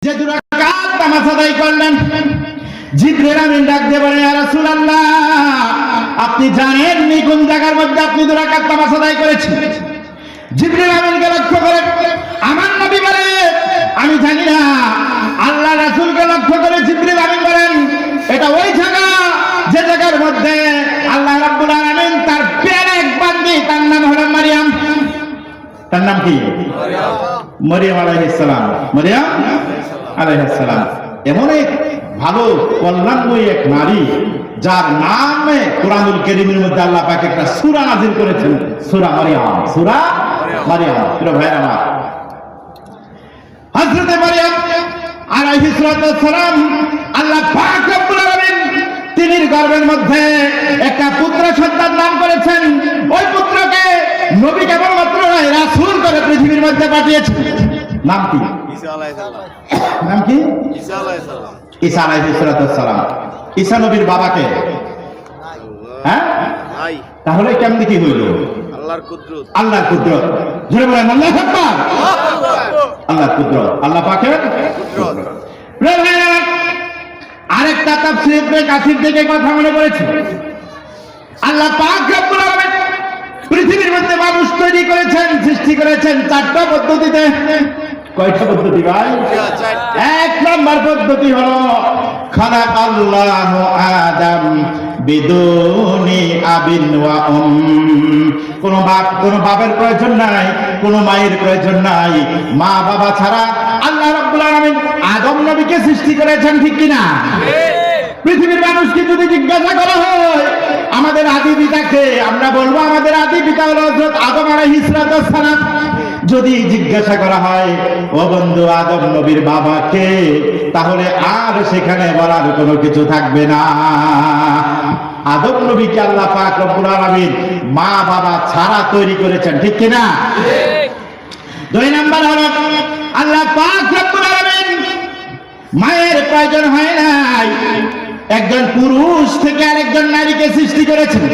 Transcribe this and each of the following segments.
যে 2 রাকাত নামাজ আদায় করলেন, জিবরিল আমিন ডাক দিয়ে বলেন, ইয়া রাসূলুল্লাহ, আপনি জানেননি কোন জায়গার মধ্যে আপনি 2 রাকাত নামাজ আদায় করেছেন? জিবরিল আমিনকে লক্ষ্য করে আমার নবী বলে, আমি জানি না। আল্লাহ রাসূলকে লক্ষ্য করে জিবরিল আমিন বলেন, এটা ওই জায়গা যে জায়গার মধ্যে আল্লাহ রাব্বুল আলামিন তার প্যারা এক বান্দি, তার নাম হলো মারিয়াম। তার নাম কি? মারিয়াম আলাইহিস সালাম। মারিয়াম আলাইহিস সালাম এমন এক ভালো কল্যাণময়ী এক নারী, যার নামে কোরআনুল কারীমের মধ্যে আল্লাহ পাক একটা সূরা নাযিল করেছেন, সূরা মারিয়াম। সূরা মারিয়াম। প্রিয় ভাইরা আমার, হযরত মারিয়াম আলাইহিস সালাম আল্লাহ পাক রব্বুল আলামিন তিনির গর্ভের মধ্যে একটা পুত্র সন্তান দান করেছেন। ওই পুত্রকে নবী কেবলমাত্র নয়, রাসূল করে পৃথিবীর মধ্যে পাঠিয়েছেন। নাম কি? ঈসা আলাইহিস সালাম। নাম কি? ঈসা আলাইহিস সালাম। ঈসা আলাইহিস সালাম। ঈসা নবীর বাবাকে হ্যাঁ নাই, তাহলে কেমনে কি হইল? আল্লাহর কুদরত। আল্লাহর কুদরত। জোরে বলেন আল্লাহু আকবার। আল্লাহর কুদরত, আল্লাহ পাকের কুদরত। আরেকটা তাফসীর ইবনে কাসির থেকে কথা মনে পড়েছে। আল্লাহ পাক রব্বুল আলামিন পৃথিবীর মধ্যে মানুষ তৈরি করেছেন, সৃষ্টি করেছেন 4টা পদ্ধতিতে। কয়টা পদ্ধতি ভাই? 1 নম্বর পদ্ধতি হলো খালাকাল্লাহু আদম বিদুনি আবিন ওয়া কোন বাপের প্রয়োজন নাই, কোন মায়ের প্রয়োজন নাই। মা বাবা ছাড়া আল্লাহ রাব্বুল আলামিন আদম নবীকে সৃষ্টি করেছেন, ঠিক কি না? পৃথিবীর মানুষকে যদি জিজ্ঞাসা করা হয় আমাদের আদি পিতাকে, আমরা বলবো আমাদের আদি পিতা হলো হযরত আদম আলাইহিস সালাম। যদি জিজ্ঞাসা করা হয় ও বন্ধু আদম নবীর বাবাকে, তাহলে আর সেখানে বলার কোনো কিছু থাকবে না। আদম নবীকে আল্লাহ পাক রব্বুল আলামিন মা বাবা ছাড়া তৈরি করেছেন, ঠিক কি না? 2 নাম্বার হলো আল্লাহ পাক রব্বুল আলামিন মায়ের প্রয়োজন হয় নাই, একজন পুরুষ থেকে আরেকজন নারীকে সৃষ্টি করেছেন।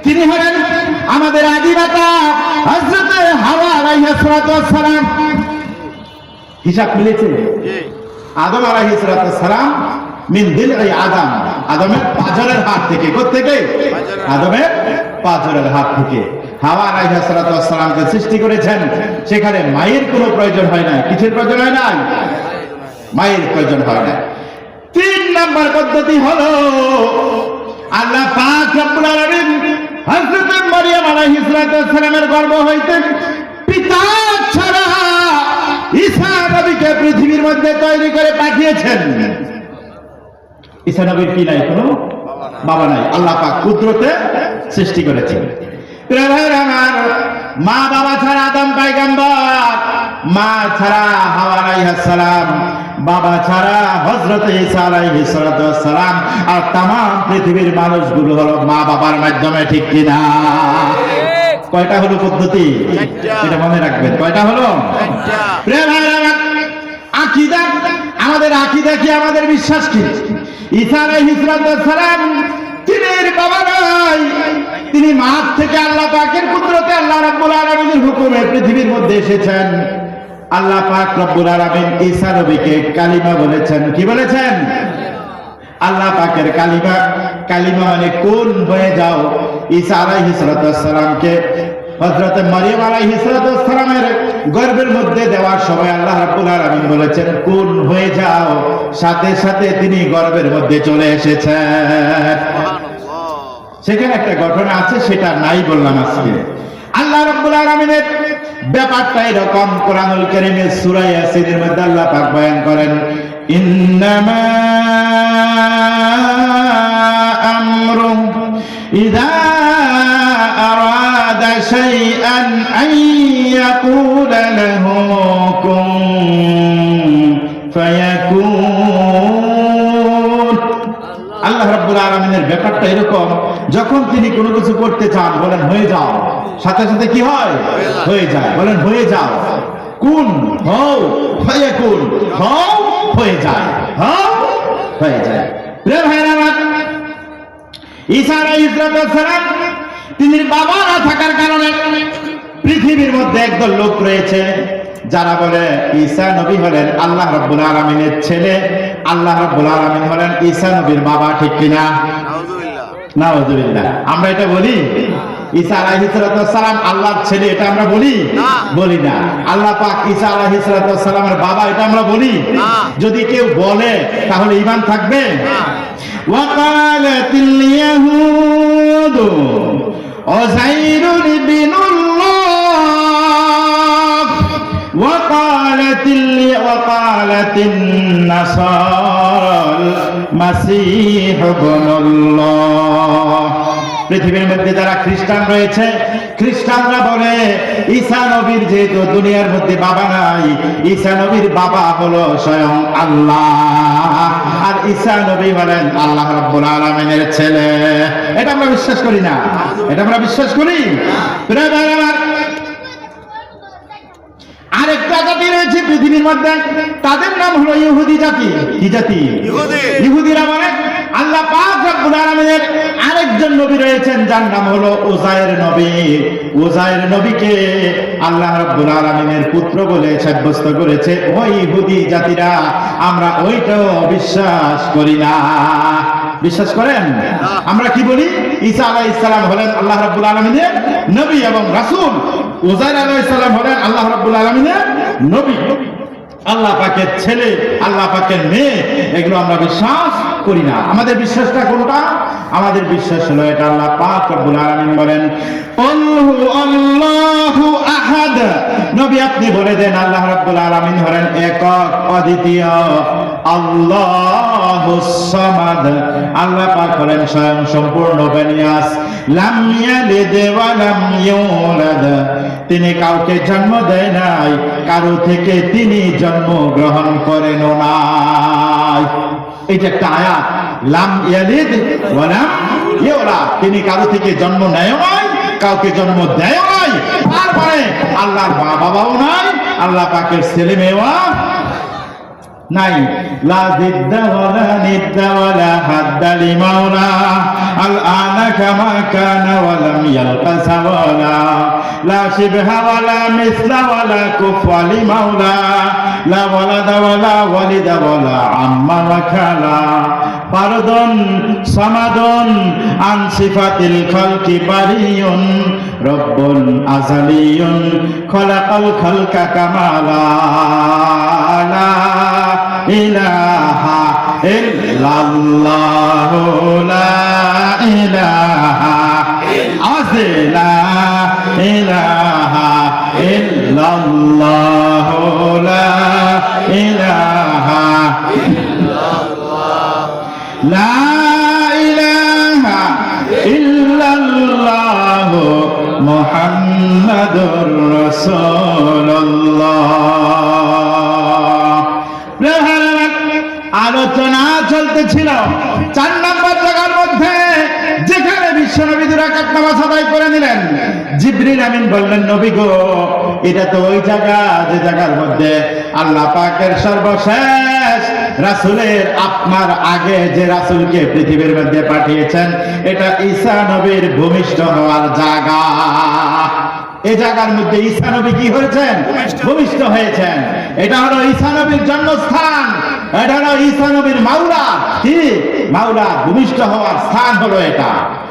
তিনি হলেন আমাদের আদি মাতা হযরত হাওয়া আলাইহিস সালাম। হিসাব মিলেছে? আদম আলাইহিস সালাম মিন দিলই আদম, আদমের পাঁজরের হাত থেকে। কোথা থেকে? আদমের পাঁজরের হাত থেকে হাওয়া আলাইহিস সালামকে সৃষ্টি করেছেন। সেখানে মায়ের কোনো প্রয়োজন হয় না। কিসের প্রয়োজন হয় না? মায়ের প্রয়োজন হয় না। 3 নম্বর পদ্ধতি হলো আল্লাহ পাক রব্বুল আলামিন হযরত মারিয়াম আলাইহিস সালামের গর্ভ হইতে পিতা ছাড়া ঈসা নবীকে পৃথিবীর মধ্যে তৈরি করে পাঠিয়েছেন। ঈসা নবীর কি নাই? কোনো বাবা নাই। আল্লাহ পাক কুদরতে সৃষ্টি করেছেন। আমার মা বাবা ছাড়া আদম পয়গম্বর, মা ছাড়া হাওয়া আলাইহিস সালাম, বাবা ছাড়া হযরত ঈসা আলাইহিস সালাম। আর तमाम পৃথিবীর মানুষগুলো হলো মা বাবার মাধ্যমে, ঠিক কি না? কয়টা হলো পদ্ধতি? এটা মনে রাখবেন। কয়টা হলো? আকীদা। আমাদের আকীদা কি? আমাদের বিশ্বাস কি? ঈসা আলাইহিস সালাম তিনির বাবা নাই, তিনি মা থেকে আল্লাহ পাকের কুদরতে আল্লাহ রাব্বুল আলামিনের হুকুমে পৃথিবীর মধ্যে এসেছেন। আল্লাহ পাক রব্বুল আলামিন ঈসা নবীকে কালিমা বলেছেন। কি বলেছেন? আল্লাহ পাকের কালিমা। কালিমা মানে কোন হয়ে যাও। ঈসা আলাইহিস সালামকে হযরত মারিয়াম আলাইহিস সালামের গর্ভের মধ্যে দেওয়ার সময় আল্লাহ রাব্বুল আলামিন বলেছেন কোন হয়ে যাও, সাথে সাথে তিনি গর্ভের মধ্যে চলে এসেছেন। সেখানে একটা ঘটনা আছে, সেটা নাই বললাম আজকে। আল্লাহ রাব্বুল আলামিনের ব্যাপারটা এরকম। কোরআনুল কারীমের সূরা ইয়াসিনের মধ্যে আল্লাহ পাক বয়ান করেন, ইন্নামা আমরু ইযা আরাদা শাইআন আন ইয়াকুলা লাহু কুন ফায়াকুন। আল্লাহ রাব্বুল আলামিনের ব্যাপারটা এরকম, যখন তিনি কোনো কিছু করতে চান বলেন হয়ে যাও, সাথে সাথে কি হয়? হয়ে যায়। বলেন হয়ে যাও, কুন হও, ফায়াকুন হও, হয়ে যায়, হও, হয়ে যায়। প্রিয় ভাইরা আমার, ঈসা আলাইহিস সালাম তিনি বাবা না থাকার কারণে পৃথিবীর মধ্যে একদল লোক রয়েছে যারা বলে ঈসা নবী হলেন আল্লাহ রাব্বুল আলামিনের ছেলে, আল্লাহ রাব্বুল আলামিন হলেন ঈসা নবীর বাবা, ঠিক কিনা? নাউযুবিল্লাহ। আমরা এটা বলি? ঈসা আলাইহিস সালাম আল্লাহর ছেলে, এটা আমরা বলি? বলি না। আল্লাহ পাক ঈসা আলাইহিস সালামের বাবা, এটা আমরা বলি? যদি কেউ বলে তাহলে ঈমান থাকবে? ওয়াকালাতিল ইয়াহুদু উযাইরুন ইবনুল্লাহ ওয়াকালাতিন নাসারাল মাসীহ ইবনুল্লাহ। পৃথিবীর মধ্যে যারা খ্রিস্টান রয়েছে, খ্রিস্টানরা বলে ঈসা নবীর যেহেতু দুনিয়ার মধ্যে বাবা নাই, ঈসা নবীর বাবা হলো স্বয়ং আল্লাহ, আর ঈসা নবী হলেন আল্লাহ রাব্বুল আলামিনের ছেলে। এটা আমরা বিশ্বাস করি না? এটা আমরা বিশ্বাস করি? আরেকটা জাতি রয়েছে পৃথিবীর মধ্যে, তাদের নাম হলো ইহুদি জাতি। কি জাতি? ইহুদিরা বলে আল্লাহ পাক রব্বুল আলামিনের আরেকজন নবী রয়েছেন যার নাম হলো উযায়ের নবী। উযায়ের নবীকে আল্লাহ রাব্বুল আলামিনের পুত্র বলে সাব্যস্ত করেছে ওই ইহুদি জাতিরা। আমরা ওইটাও বিশ্বাস করি না। বিশ্বাস করেন? আমরা কি বলি? ঈসা আলাইহিস সালাম হলেন আল্লাহ রাব্বুল আলামিনের নবী এবং রাসূল, উযায়ের আলাইহিস সালাম হলেন আল্লাহ রাব্বুল আলামিনের নবী, আল্লাহ পাকের ছেলে, আল্লাহ পাকের মেয়ে। এগুলো আমরা বিশ্বাস করি না। আমাদের বিশ্বাসটা কোনটা? আমাদের বিশ্বাস হলো এটা আল্লাহ পাক রব্বুল আলামিন বলেন আল্লাহু আহাদ। নবী আপনি বলে দেন আল্লাহ রাব্বুল আলামিন হলেন একক অদ্বিতীয়, আল্লাহুস সামাদ। আল্লাহ পাক হলেন স্বয়ং সম্পূর্ণ বেনিয়াস, লাম ইয়ালিদ ওয়া লাম ইউলাদ। তিনি কাউকে জন্ম দেয় নাই, কারো থেকে তিনি জন্ম গ্রহণ করেন নাই। এটা একটা আয়াত, লাম ইয়ালিদ ওয়া লাম ইউলাদ। তিনি কারো থেকে জন্ম নেয় নাই, কাউকে জন্ম দেয় নাই। তারপরে আল্লাহর মা বাবাও নাই, আল্লাহ পাকের ছেলে মেয়েও নাই। লা জিদ্দা ওয়ালা নিদ্দা ওয়ালা হাদ্দা লিমাওলা আল আনা কামা কানা ওয়া লাম ইয়ালকা সাওয়ালা লা শিবহা ওয়ালা মিসলা ওয়ালা কুফা লিমাওলা লা ওয়ালাদা ওয়ালা ওয়ালিদা ওয়ালা আম্মা ওয়া খালা ফারদুন সামাদুন আন সিফাতিল খালকি বারিয়ুন রব্বুল আযালিয়ুন খালাকাল খালকা কামালা লা ইলাহা ইল্লাল্লাহ লা ইলাহা ইল্লাল্লাহ লা ইলাহা ইল্লাল্লাহ লা ইলাহা ইল্লাল্লাহ লা ইলাহা ইল্লাল্লাহ মুহাম্মাদুর রাসূলুল্লাহ। আলোচনা চলতেছিল 4 নম্বর জায়গার মধ্যে যেখানে বিশ্বনবী 2 রাকাত নামাজ আদায় করে নিলেন। জিবরিল আমিন বললেন নবী গো, এটা তো ওই জায়গা যে জায়গার মধ্যে আল্লাহ পাকের সর্বশেষ রাসূলের আপনার আগে যে রাসূলকে পৃথিবীর মধ্যে পাঠিয়েছেন, এটা ঈসা নবীর ভূমিষ্ঠ হওয়ার জায়গা। এই জায়গার মধ্যে ঈসা নবী কি হয়েছেন? ভূমিষ্ঠ হয়েছেন। এটা হলো ঈসা নবীর জন্মস্থান, এটা হলো ঈসা নবীর মাওলা। কি মাওলা? ভূমিষ্ঠ হওয়ার স্থান হলো এটা।